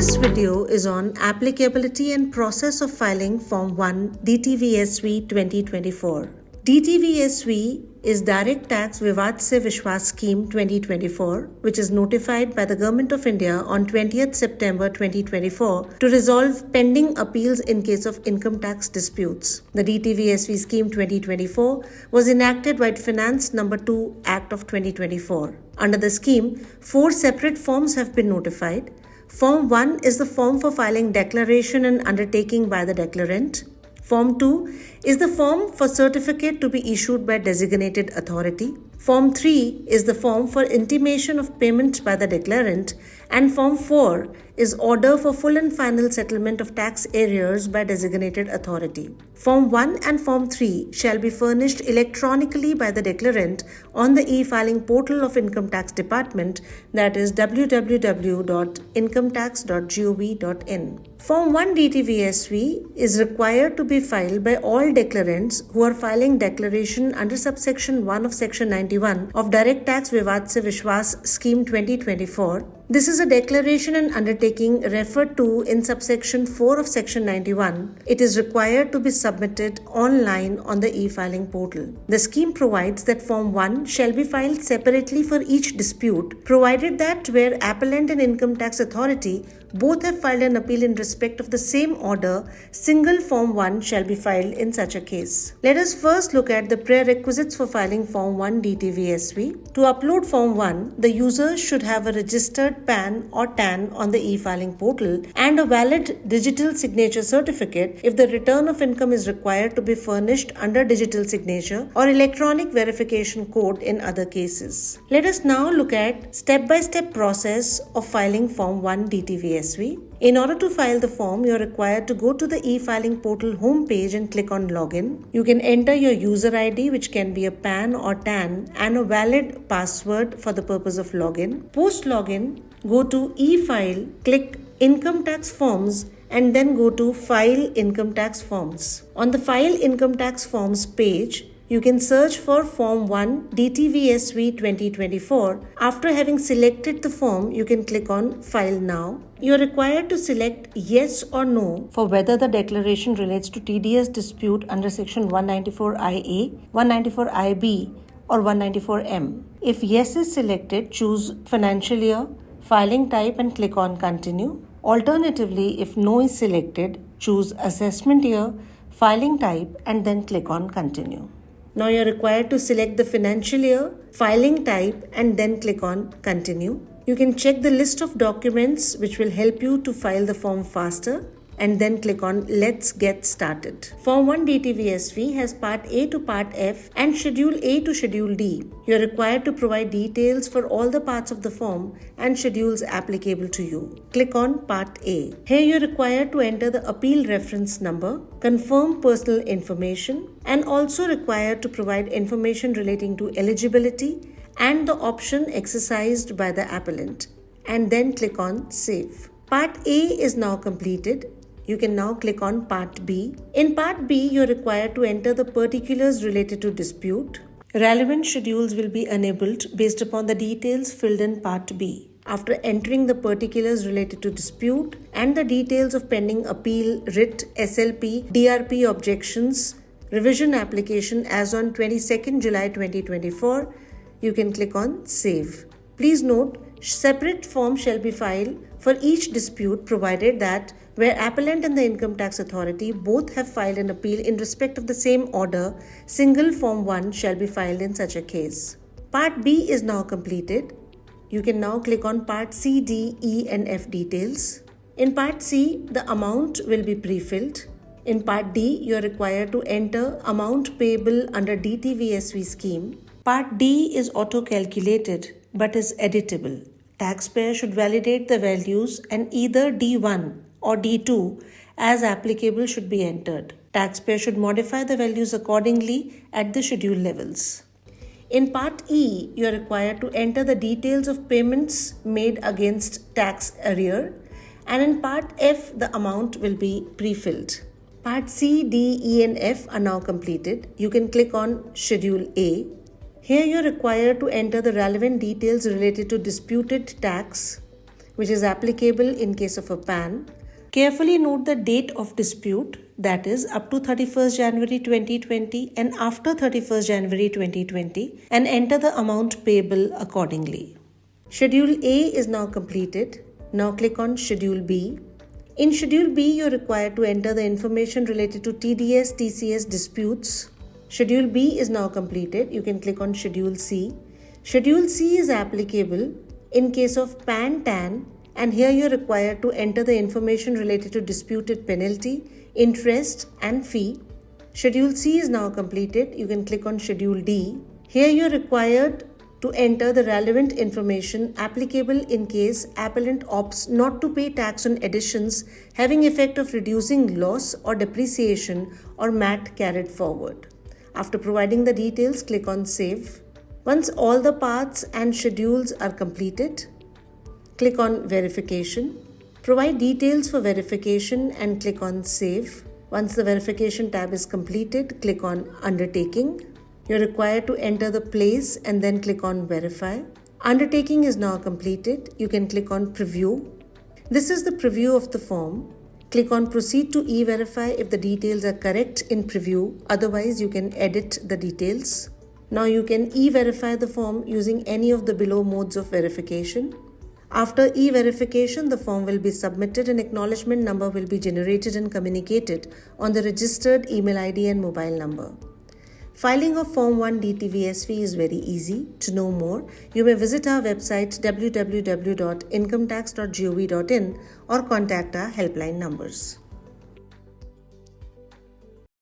This video is on applicability and process of filing Form 1 DTVSV 2024. DTVSV is Direct Tax Vivad Se Vishwas Scheme 2024, which is notified by the Government of India on 20th September 2024 to resolve pending appeals in case of income tax disputes. The DTVSV Scheme 2024 was enacted by Finance No. 2 Act of 2024. Under the scheme, 4 separate forms have been notified. Form 1 is the form for filing declaration and undertaking by the declarant. Form 2 is the form for certificate to be issued by designated authority. Form 3 is the form for intimation of payment by the declarant. And Form 4 is order for full and final settlement of tax arrears by designated authority. Form 1 and Form 3 shall be furnished electronically by the declarant on the e-filing portal of Income Tax Department, that is www.incometax.gov.in. Form 1 DTVSV is required to be filed by all declarants who are filing declaration under subsection 1 of section 91 of Direct Tax Vivad Se Vishwas Scheme 2024. This is a declaration and undertaking referred to in subsection 4 of section 91. It is required to be submitted online on the e-filing portal. The scheme provides that Form 1 shall be filed separately for each dispute, provided that where appellant and income tax authority both have filed an appeal in respect of the same order, single Form 1 shall be filed in such a case. Let us first look at the prerequisites for filing Form 1 DTVSV. To upload Form 1, the user should have a registered PAN or TAN on the e-filing portal and a valid digital signature certificate if the return of income is required to be furnished under digital signature or electronic verification code in other cases. Let us now look at step-by-step process of filing Form 1 DTVSV. In order to file the form, you are required to go to the e-filing portal homepage and click on Login. You can enter your user ID, which can be a PAN or TAN, and a valid password for the purpose of login. Post login, go to e-file, click Income Tax Forms, and then go to File Income Tax Forms. On the File Income Tax Forms page, you can search for Form 1 DTVSV 2024. After having selected the form, you can click on File Now. You are required to select Yes or No for whether the declaration relates to TDS dispute under Section 194IA, 194IB or 194M. If Yes is selected, choose Financial Year, Filing Type and click on Continue. Alternatively, if No is selected, choose Assessment Year, Filing Type and then click on Continue. Now you are required to select the financial year, filing type and then click on Continue. You can check the list of documents which will help you to file the form faster and then click on Let's Get Started. Form 1 DTVSV has Part A to Part F and Schedule A to Schedule D. You are required to provide details for all the parts of the form and schedules applicable to you. Click on Part A. Here you are required to enter the appeal reference number, confirm personal information, and also required to provide information relating to eligibility and the option exercised by the appellant, and then click on Save. Part A is now completed. You can now click on Part B. In Part B, you are required to enter the particulars related to dispute. Relevant schedules will be enabled based upon the details filled in Part B. After entering the particulars related to dispute and the details of pending appeal, writ, SLP, DRP objections, revision application as on 22nd July 2024, you can click on Save. Please note, separate form shall be filed for each dispute provided that where appellant and the income tax authority both have filed an appeal in respect of the same order, single Form 1 shall be filed in such a case. Part B is now completed. You can now click on Part C, D, E and F details. In Part C, the amount will be pre-filled. In Part D, you are required to enter amount payable under DTVSV scheme. Part D is auto-calculated but is editable. Taxpayer should validate the values and either D1 or D2 as applicable should be entered. Taxpayer should modify the values accordingly at the schedule levels. In Part E, you are required to enter the details of payments made against tax arrear, and in Part F, the amount will be pre-filled. Part C, D, E and F are now completed. You can click on Schedule A. Here you are required to enter the relevant details related to disputed tax, which is applicable in case of a PAN. Carefully note the date of dispute, that is up to 31st January 2020 and after 31st January 2020, and enter the amount payable accordingly. Schedule A is now completed. Now click on Schedule B. In Schedule B, you are required to enter the information related to TDS, TCS disputes. Schedule B is now completed. You can click on Schedule C. Schedule C is applicable in case of PAN TAN, and here you are required to enter the information related to disputed penalty, interest and fee. Schedule C is now completed. You can click on Schedule D. Here you are required to enter the relevant information applicable in case appellant opts not to pay tax on additions having effect of reducing loss or depreciation or MAT carried forward. After providing the details, click on Save. Once all the parts and schedules are completed, click on Verification. Provide details for verification and click on Save. Once the verification tab is completed, click on Undertaking. You're required to enter the place and then click on Verify. Undertaking is now completed. You can click on Preview. This is the preview of the form. Click on Proceed to E-Verify if the details are correct in preview. Otherwise, you can edit the details. Now you can E-Verify the form using any of the below modes of verification. After E-Verification, the form will be submitted and acknowledgement number will be generated and communicated on the registered email ID and mobile number. Filing of Form 1 DTVSV is very easy. To know more, you may visit our website www.incometax.gov.in or contact our helpline numbers.